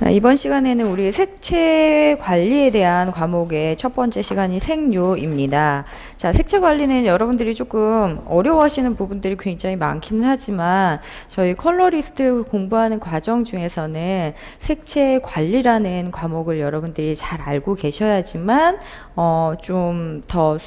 이번 시간에는 우리 색채 관리에 대한 과목의 첫 번째 시간이 색료입니다. 자, 색채 관리는 여러분들이 조금 어려워하시는 부분들이 굉장히 많긴 하지만 저희 컬러리스트 공부하는 과정 중에서는 색채 관리라는 과목을 여러분들이 잘 알고 계셔야지만 좀 더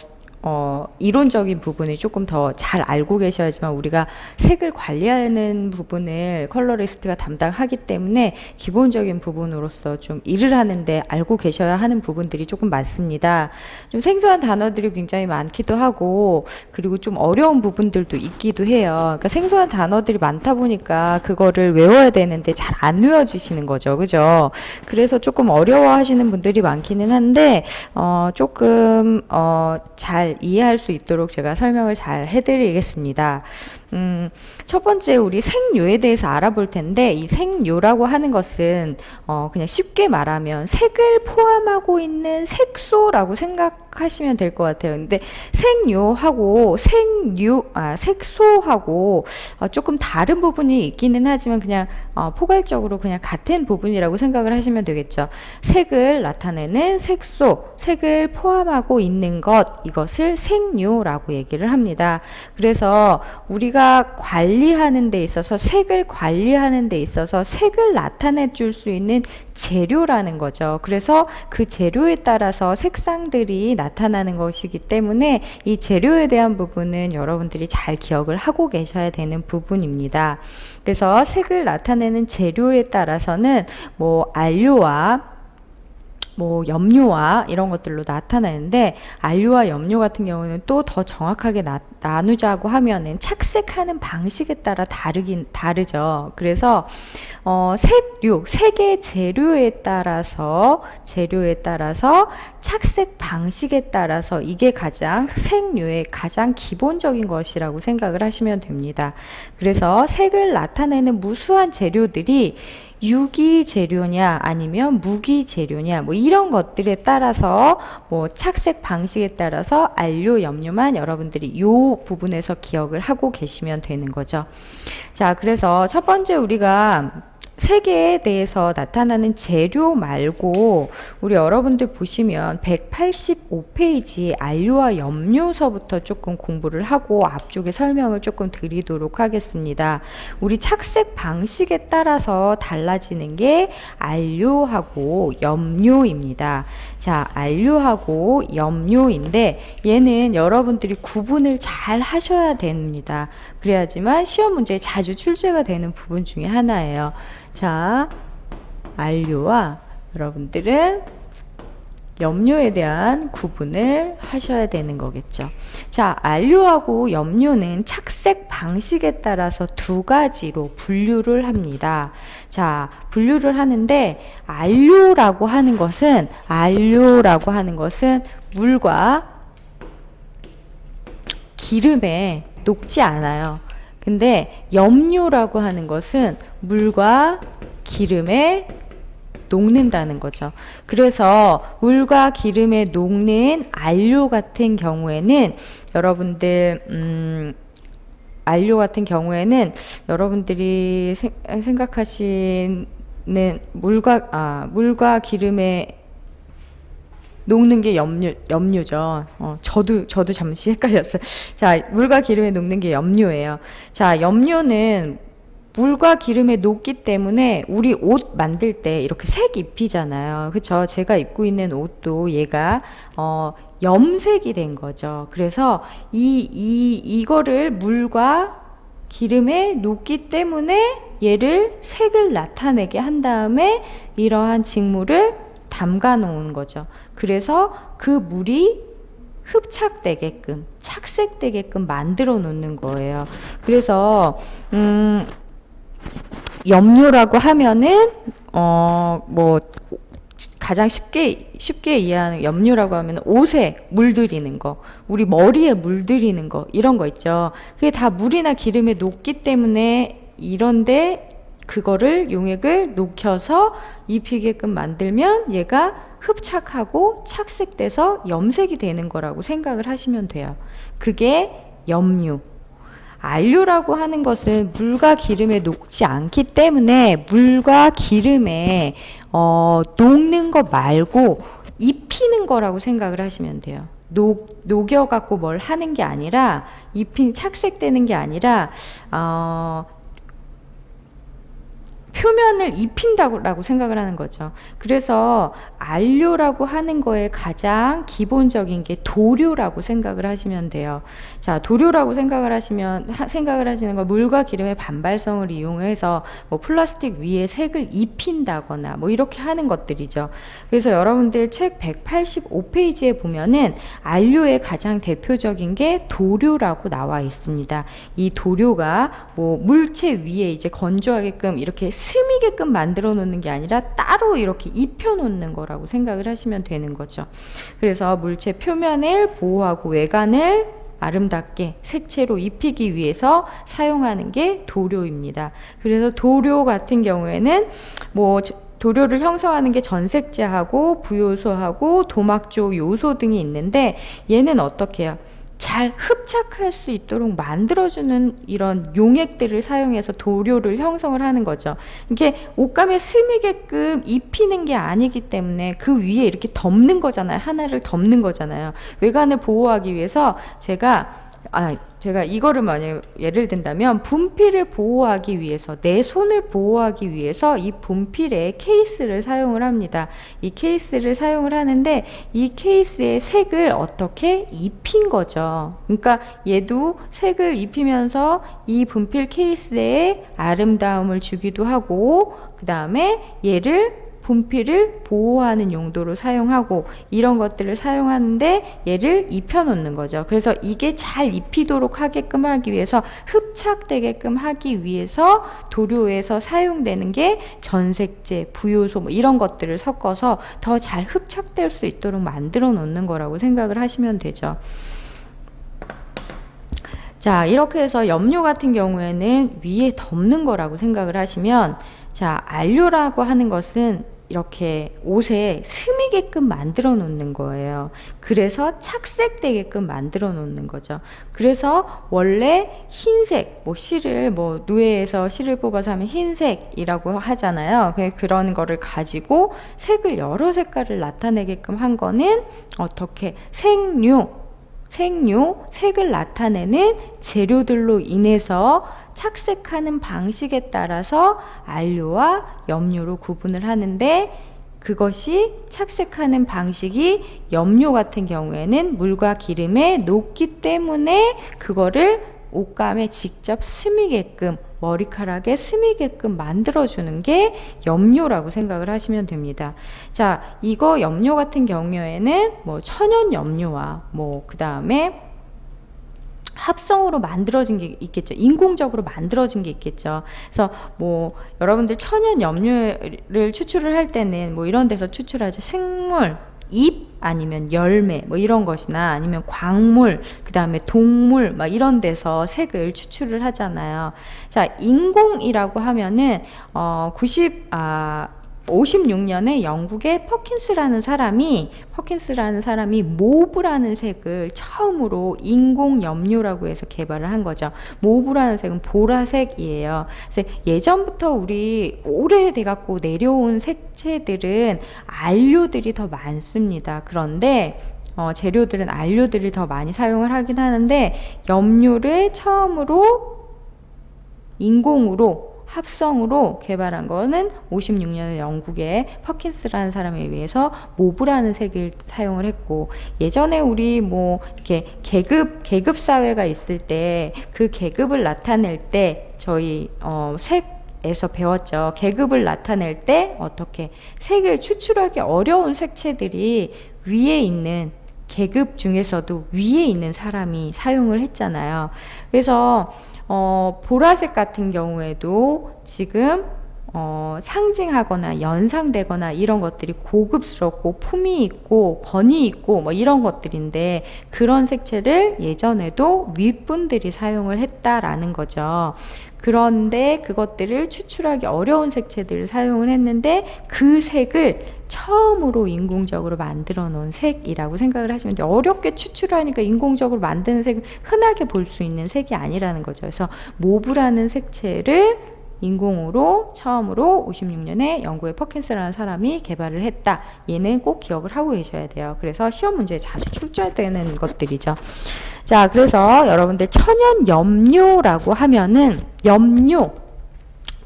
이론적인 부분이 조금 더 잘 알고 계셔야지만 우리가 색을 관리하는 부분을 컬러리스트가 담당하기 때문에 기본적인 부분으로서 좀 일을 하는데 알고 계셔야 하는 부분들이 조금 많습니다. 좀 생소한 단어들이 굉장히 많기도 하고 그리고 좀 어려운 부분들도 있기도 해요. 그러니까 생소한 단어들이 많다 보니까 그거를 외워야 되는데 잘 안 외워지시는 거죠. 그죠? 그래서 조금 어려워하시는 분들이 많기는 한데 조금 잘 이해할 수 있도록 제가 설명을 잘 해드리겠습니다. 첫 번째 우리 색료에 대해서 알아볼 텐데 이 색료라고 하는 것은 그냥 쉽게 말하면 색을 포함하고 있는 색소라고 생각하시면 될 것 같아요. 근데 색료하고 색소하고 조금 다른 부분이 있기는 하지만 그냥 포괄적으로 그냥 같은 부분이라고 생각을 하시면 되겠죠. 색을 나타내는 색소, 색을 포함하고 있는 것, 이것을 색료라고 얘기를 합니다. 그래서 우리가 관리하는 데 있어서 색을 관리하는 데 있어서 색을 나타내 줄 수 있는 재료라는 거죠. 그래서 그 재료에 따라서 색상들이 나타나는 것이기 때문에 이 재료에 대한 부분은 여러분들이 잘 기억을 하고 계셔야 되는 부분입니다. 그래서 색을 나타내는 재료에 따라서는 뭐 안료와 염료와 이런 것들로 나타나는데 안료와 염료 같은 경우는 또 더 정확하게 나누자고 하면은 착색하는 방식에 따라 다르죠. 그래서 색의 재료에 따라서 착색 방식에 따라서 이게 가장 색료의 가장 기본적인 것이라고 생각을 하시면 됩니다. 그래서 색을 나타내는 무수한 재료들이 유기 재료냐 아니면 무기 재료냐 뭐 이런 것들에 따라서 뭐 착색 방식에 따라서 안료 염료만 여러분들이 이 부분에서 기억을 하고 계시면 되는 거죠. 자, 그래서 첫 번째 우리가 색에 대해서 나타나는 재료 말고 우리 여러분들 보시면 185페이지 안료와 염료서부터 조금 공부를 하고 앞쪽에 설명을 조금 드리도록 하겠습니다. 우리 착색 방식에 따라서 달라지는 게 안료하고 염료입니다. 자, 안료하고 염료인데 얘는 여러분들이 구분을 잘 하셔야 됩니다. 그래야지만 시험 문제에 자주 출제가 되는 부분 중에 하나예요. 자, 안료와 여러분들은 염료에 대한 구분을 하셔야 되는 거겠죠. 자, 안료하고 염료는 착색 방식에 따라서 두 가지로 분류를 합니다. 자, 분류를 하는데 안료라고 하는 것은 물과 기름에 녹지 않아요. 근데 염료라고 하는 것은 물과 기름에 녹는다는 거죠. 그래서 물과 기름에 녹는 안료 같은 경우에는 여러분들이 생각하시는 물과 기름에 녹는 게 염료죠. 저도 잠시 헷갈렸어요. 자, 물과 기름에 녹는 게 염료예요. 자, 염료는 물과 기름에 녹기 때문에 우리 옷 만들 때 이렇게 색 입히잖아요. 그쵸? 제가 입고 있는 옷도 얘가 염색이 된 거죠. 그래서 이거를 물과 기름에 녹기 때문에 얘를 색을 나타내게 한 다음에 이러한 직물을 담가 놓은 거죠. 그래서 그 물이 흡착되게끔 착색되게끔 만들어 놓는 거예요. 그래서 염료라고 하면은 뭐 가장 쉽게 이해하는 염료라고 하면 옷에 물들이는 거, 우리 머리에 물들이는 거 이런 거 있죠. 그게 다 물이나 기름에 녹기 때문에 이런데 그거를 용액을 녹여서 입히게끔 만들면 얘가 흡착하고 착색돼서 염색이 되는 거라고 생각을 하시면 돼요. 그게 염료. 안료라고 하는 것은 물과 기름에 녹지 않기 때문에 물과 기름에 녹는 거 말고 입히는 거라고 생각을 하시면 돼요. 녹여갖고 뭘 하는 게 아니라, 착색되는 게 아니라, 표면을 입힌다고 생각을 하는 거죠. 그래서 안료라고 하는 거에 가장 기본적인 게 도료라고 생각을 하시면 돼요. 자, 도료라고 생각을 하시는 건 물과 기름의 반발성을 이용해서 뭐 플라스틱 위에 색을 입힌다거나 뭐 이렇게 하는 것들이죠. 그래서 여러분들 책 185페이지에 보면은 안료의 가장 대표적인 게 도료라고 나와 있습니다. 이 도료가 뭐 물체 위에 이제 건조하게끔 이렇게 스미게끔 만들어 놓는 게 아니라 따로 이렇게 입혀 놓는 거라고 생각을 하시면 되는 거죠. 그래서 물체 표면을 보호하고 외관을 아름답게 색채로 입히기 위해서 사용하는 게 도료입니다. 그래서 도료 같은 경우에는 뭐 도료를 형성하는 게 전색제하고 부요소하고 도막조 요소 등이 있는데, 얘는 어떻게 해요? 잘 흡착할 수 있도록 만들어주는 이런 용액들을 사용해서 도료를 형성을 하는 거죠. 이게 옷감에 스미게끔 입히는 게 아니기 때문에 그 위에 이렇게 덮는 거잖아요. 하나를 덮는 거잖아요. 외관을 보호하기 위해서 제가 이거를 만약 예를 든다면 분필을 보호하기 위해서, 내 손을 보호하기 위해서 이 분필에 케이스를 사용을 합니다. 이 케이스를 사용을 하는데 이 케이스에 색을 어떻게 입힌 거죠. 그러니까 얘도 색을 입히면서 이 분필 케이스에 아름다움을 주기도 하고, 그 다음에 얘를 분필을 보호하는 용도로 사용하고, 이런 것들을 사용하는데 얘를 입혀 놓는 거죠. 그래서 이게 잘 입히도록 하게끔 하기 위해서, 흡착되게끔 하기 위해서 도료에서 사용되는 게 전색제, 부요소 뭐 이런 것들을 섞어서 더 잘 흡착될 수 있도록 만들어 놓는 거라고 생각을 하시면 되죠. 자, 이렇게 해서 염료 같은 경우에는 위에 덮는 거라고 생각을 하시면, 자, 안료라고 하는 것은 이렇게 옷에 스미게끔 만들어 놓는 거예요. 그래서 착색되게끔 만들어 놓는 거죠. 그래서 원래 흰색, 뭐 실을, 뭐 누에에서 실을 뽑아서 하면 흰색이라고 하잖아요. 그런 거를 가지고 색을 여러 색깔을 나타내게끔 한 거는 어떻게? 색을 나타내는 재료들로 인해서 착색하는 방식에 따라서 안료와 염료로 구분을 하는데, 그것이 착색하는 방식이 염료 같은 경우에는 물과 기름에 녹기 때문에 그거를 옷감에 직접 스미게끔, 머리카락에 스미게끔 만들어주는 게 염료라고 생각을 하시면 됩니다. 자, 이거 염료 같은 경우에는 뭐 천연 염료와 뭐 그 다음에 합성으로 만들어진 게 있겠죠. 인공적으로 만들어진 게 있겠죠. 그래서 뭐 여러분들 천연 염료를 추출을 할 때는 뭐 이런 데서 추출하죠. 식물, 잎, 아니면 열매 뭐 이런 것이나, 아니면 광물, 그 다음에 동물 막 이런 데서 색을 추출을 하잖아요. 자, 인공이라고 하면은 56년에 영국의 퍼킨스라는 사람이 모브라는 색을 처음으로 인공 염료라고 해서 개발을 한 거죠. 모브라는 색은 보라색이에요. 그래서 예전부터 우리 오래돼 갖고 내려온 색채들은 안료들이 더 많습니다. 그런데 재료들은 안료들을 더 많이 사용을 하긴 하는데, 염료를 처음으로 인공으로 합성으로 개발한 거는 56년에 영국의 퍼킨스라는 사람에 의해서 모브라는 색을 사용을 했고, 예전에 우리 뭐 이렇게 계급 사회가 있을 때 그 계급을 나타낼 때 저희 색에서 배웠죠. 계급을 나타낼 때 어떻게 색을 추출하기 어려운 색채들이 위에 있는 계급 중에서도 위에 있는 사람이 사용을 했잖아요. 그래서 보라색 같은 경우에도 지금 상징하거나 연상되거나 이런 것들이 고급스럽고 품위 있고 권위 있고 뭐 이런 것들인데, 그런 색채를 예전에도 윗분들이 사용을 했다라는 거죠. 그런데 그것들을 추출하기 어려운 색채들을 사용을 했는데 그 색을 처음으로 인공적으로 만들어 놓은 색이라고 생각을 하시면 돼요. 어렵게 추출하니까 인공적으로 만드는 색은 흔하게 볼 수 있는 색이 아니라는 거죠. 그래서 모브라는 색채를 인공으로 처음으로 56년에 영국의 퍼킨스라는 사람이 개발을 했다. 얘는 꼭 기억을 하고 계셔야 돼요. 그래서 시험 문제에 자주 출제되는 것들이죠. 자, 그래서 여러분들 천연 염료라고 하면은 염료,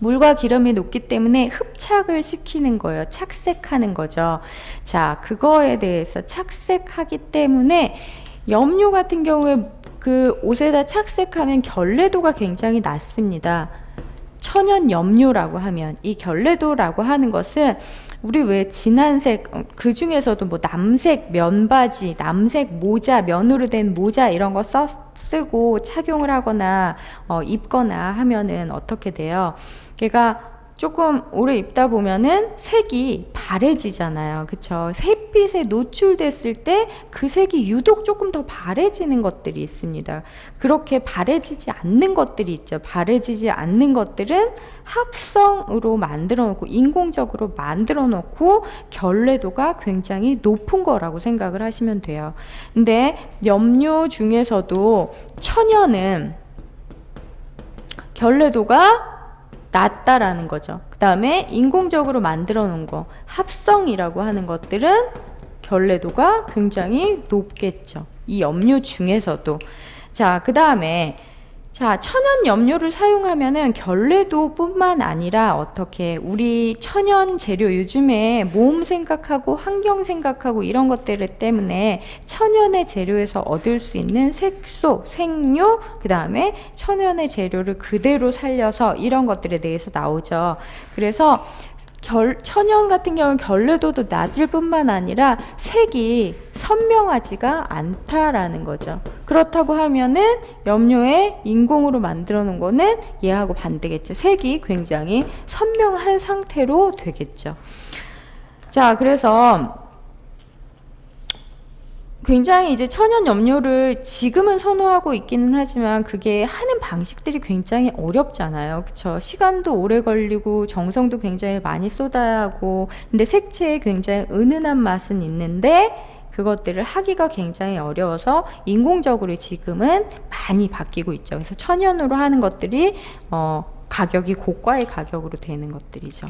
물과 기름이 녹기 때문에 흡착을 시키는 거예요. 착색하는 거죠. 자, 그거에 대해서 착색하기 때문에 염료 같은 경우에 그 옷에다 착색하면 결례도가 굉장히 낮습니다. 천연 염료라고 하면 이 결례도라고 하는 것은 우리 왜 진한색, 그 중에서도 뭐 남색 면바지, 남색 모자, 면으로 된 모자 이런 거 쓰고 착용을 하거나 입거나 하면은 어떻게 돼요? 걔가 조금 오래 입다 보면은 색이 바래지잖아요. 그쵸? 햇빛에 노출됐을 때 그 색이 유독 조금 더 바래지는 것들이 있습니다. 그렇게 바래지지 않는 것들이 있죠. 바래지지 않는 것들은 합성으로 만들어 놓고 인공적으로 만들어 놓고 결례도가 굉장히 높은 거라고 생각을 하시면 돼요. 근데 염료 중에서도 천연은 결례도가 낮다라는 거죠. 그 다음에 인공적으로 만들어 놓은 거, 합성이라고 하는 것들은 결례도가 굉장히 높겠죠. 이 염료 중에서도. 자, 그 다음에 자, 천연 염료를 사용하면은 결례도 뿐만 아니라 어떻게 우리 천연 재료 요즘에 몸 생각하고 환경 생각하고 이런 것들 때문에 천연의 재료에서 얻을 수 있는 색소, 색료, 그 다음에 천연의 재료를 그대로 살려서 이런 것들에 대해서 나오죠. 그래서 천연 같은 경우는 결례도도 낮을 뿐만 아니라 색이 선명하지가 않다라는 거죠. 그렇다고 하면은 염료에 인공으로 만들어 놓은 거는 얘하고 반대겠죠. 색이 굉장히 선명한 상태로 되겠죠. 자, 그래서 굉장히 이제 천연 염료를 지금은 선호하고 있기는 하지만 그게 하는 방식들이 굉장히 어렵잖아요. 그쵸? 시간도 오래 걸리고 정성도 굉장히 많이 쏟아야 하고 근데 색채에 굉장히 은은한 맛은 있는데 그것들을 하기가 굉장히 어려워서 인공적으로 지금은 많이 바뀌고 있죠. 그래서 천연으로 하는 것들이 가격이 고가의 가격으로 되는 것들이죠.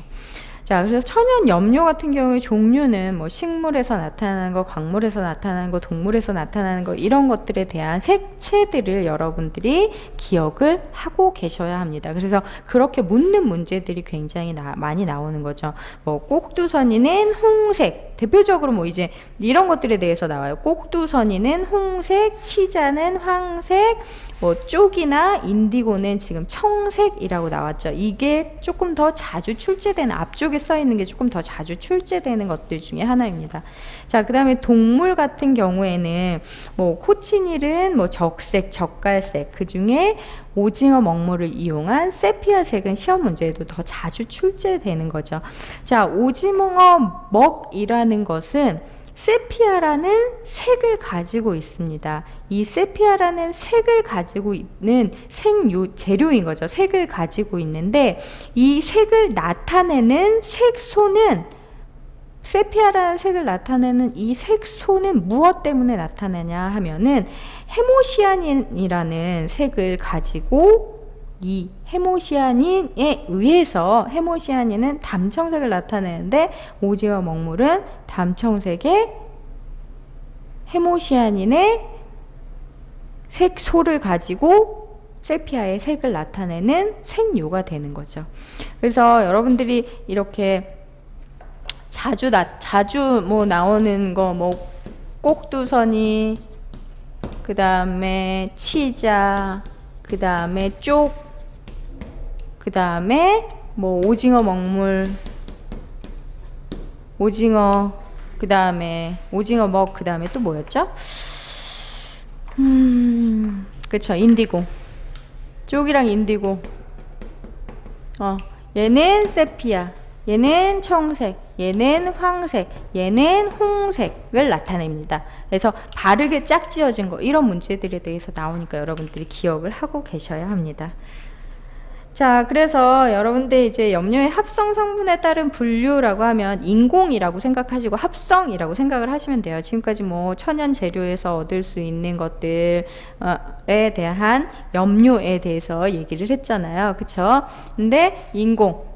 자, 그래서 천연 염료 같은 경우에 종류는 뭐 식물에서 나타나는 거, 광물에서 나타나는 거, 동물에서 나타나는 거 이런 것들에 대한 색채들을 여러분들이 기억을 하고 계셔야 합니다. 그래서 그렇게 묻는 문제들이 굉장히 많이 나오는 거죠. 뭐 꼭두선이는 홍색, 대표적으로 뭐 이제 이런 것들에 대해서 나와요. 꼭두선이는 홍색, 치자는 황색, 뭐 쪽이나 인디고는 지금 청색이라고 나왔죠. 이게 조금 더 자주 출제되는 앞쪽에 써 있는 게 조금 더 자주 출제되는 것들 중에 하나입니다. 자, 그 다음에 동물 같은 경우에는 뭐 코치닐은 뭐 적색, 적갈색, 그 중에 오징어 먹물을 이용한 세피아색은 시험 문제에도 더 자주 출제되는 거죠. 자, 오징어 먹이라는 것은 세피아라는 색을 가지고 있습니다. 이 세피아라는 색을 가지고 있는 재료인 거죠. 색을 가지고 있는데 이 색을 나타내는 색소는 세피아라는 색을 나타내는 이 색소는 무엇 때문에 나타나냐 하면은 헤모시아닌이라는 색을 가지고 이 헤모시아닌에 의해서 헤모시아닌은 담청색을 나타내는데 오징어 먹물은 담청색의 헤모시아닌의 색소를 가지고 세피아의 색을 나타내는 색료가 되는 거죠. 그래서 여러분들이 이렇게 자주 뭐 나오는 거 뭐 꼭두선이, 그 다음에 치자, 그 다음에 쪽, 그 다음에 뭐 오징어 먹물, 오징어, 그 다음에 오징어 먹, 그 다음에 또 뭐였죠? 그쵸, 인디고. 쪽이랑 인디고. 얘는 세피아, 얘는 청색, 얘는 황색, 얘는 홍색을 나타냅니다. 그래서 바르게 짝지어진 거 이런 문제들에 대해서 나오니까 여러분들이 기억을 하고 계셔야 합니다. 자, 그래서 여러분들 이제 염료의 합성 성분에 따른 분류라고 하면 인공이라고 생각하시고 합성이라고 생각을 하시면 돼요. 지금까지 뭐 천연 재료에서 얻을 수 있는 것들에 대한 염료에 대해서 얘기를 했잖아요. 그쵸? 근데 인공